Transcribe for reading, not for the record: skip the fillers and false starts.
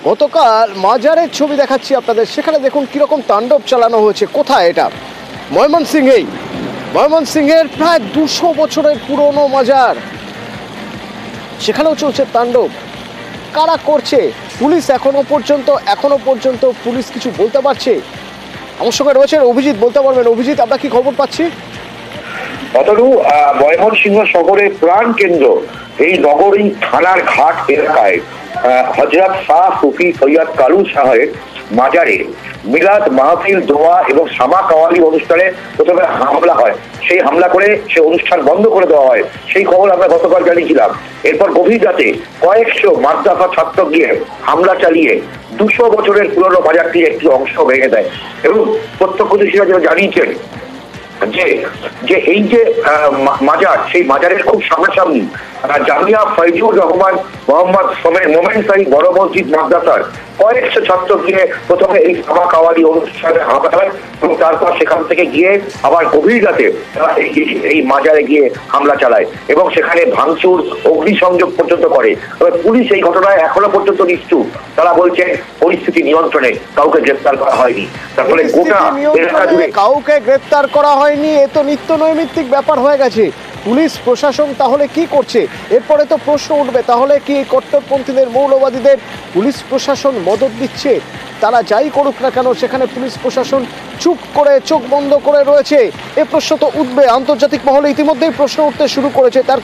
গতকাল মাজারের ছবি দেখাচ্ছি আপনাদের, সেখানে দেখুন কিরকম তাণ্ডব চালানো হয়েছে। কোথায় এটা? ময়মনসিংহের প্রায় 200 বছরের পুরনো মাজার, সেখানেও চলছে তাণ্ডব। কারা করছে? পুলিশ এখনো পর্যন্ত পুলিশ কিছু বলতে পারছে? আমার সঙ্গে রয়েছেন অভিজিৎ, বলতে পারবেন। অভিজিৎ, আমরা কি খবর পাচ্ছি? অতনু, ময়মনসিংহ শহরের প্রাণ কেন্দ্র এই নগরী থানার ঘাট এলাকায় হযরত শাহ সুফি সৈয়দ কালু শাহের মাজারে মিলাদ মাহফিল, দোয়া এবং সামা কাওয়ালি অনুষ্ঠানে প্রথমে হামলা হয়। সেই হামলা করে সে অনুষ্ঠান বন্ধ করে দেওয়া হয়, সেই খবর আমরা গতকাল জানিয়েছিলাম। এরপর গভীর রাতে কয়েকশো মাদ্রাসা ছাত্র গিয়ে হামলা চালিয়ে 200 বছরের পুরনো বাজারটির একটি অংশ ভেঙে দেয়। এবং প্রত্যক্ষদর্শীরা যেটা জানিয়েছেন যে এই যে মাজার, সেই মাজারের খুব সামনাসামনি জামিয়া ফয়জুর রহমান মোহাম্মদ মোমেন সাহি বড় মসজিদ মাদ্রাসার কয়েকশো ছাত্র গিয়ে প্রথমে এই সামা কাওয়ালি অনুষ্ঠানে হামলা হয় এবং তারপর সেখান থেকে গিয়ে আবার গভীর রাতে এই মাজারে গিয়ে হামলা চালায় এবং সেখানে ভাঙচুর, অগ্নিসংযোগ পর্যন্ত করে। তবে পুলিশ এই ঘটনায় এখনো পর্যন্ত নিশ্চুপ। তারা বলছে পরিস্থিতি নিয়ন্ত্রণে, কাউকে গ্রেফতার করা হয়নি। তার ফলে গোটা এলাকা জুড়ে কাউকে গ্রেফতার করা হয়নি, এ তো নিত্য নৈমিত্তিক ব্যাপার হয়ে গেছে। পুলিশ প্রশাসন তাহলে কি করছে? এরপরে তো প্রশ্ন উঠবে, তাহলে কি কট্টরপন্থীদের, মৌলবাদীদের পুলিশ প্রশাসন মদত দিচ্ছে? তারা যাই করুক না কেন, সেখানে পুলিশ প্রশাসন চুপ করে, চোখ বন্ধ করে রয়েছে। এ প্রশ্ন তো উঠবে। আন্তর্জাতিক মহলে ইতিমধ্যেই প্রশ্ন উঠতে শুরু করেছে। তার